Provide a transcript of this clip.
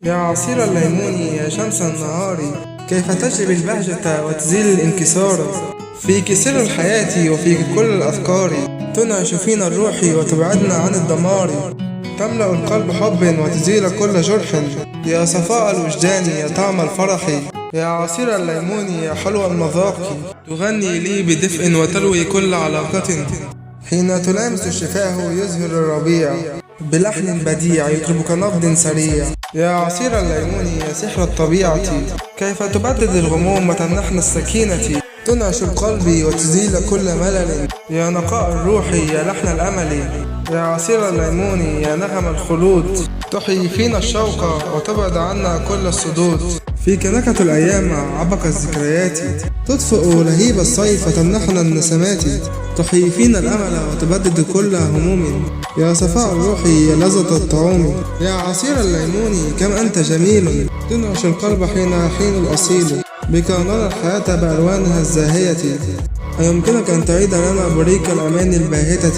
يا عصير الليمون يا شمس النهار، كيف تجلب البهجة وتزيل الانكسار؟ فيك سر الحياة وفيك كل الأفكار، تنعش فينا الروح وتبعدنا عن الدمار، تملأ القلب حب وتزيل كل جرح، يا صفاء الوجدان يا طعم الفرح، يا عصير الليمون يا حلو المذاق، تغني لي بدفء وتلوي كل علاقة، حين تلامس الشفاه يزهر الربيع، بلحن بديع يطربك نبض سريع، يا عصير الليمون يا سحر الطبيعة، كيف تبدد الغموم وتمنحنا السكينة، تنعش القلب وتزيل كل ملل، يا نقاء الروح يا لحن الأمل، يا عصير الليمون يا نغم الخلود، تحيي فينا الشوق وتبعد عنا كل الصدود، فيك نكهة الأيام عبق الذكريات، تطفئ لهيب الصيف وتمنحنا النسمات، تحيي فينا الأمل وتبدد كل هموم، يا صفاء الروح يا لذة الطعوم، يا عصير الليمون كم أنت جميل، تنعش القلب حين يحين الأصيل، بك نرى الحياة بألوانها الزاهية، أيمكنك أن تعيد لنا بريق الأمان الباهتة؟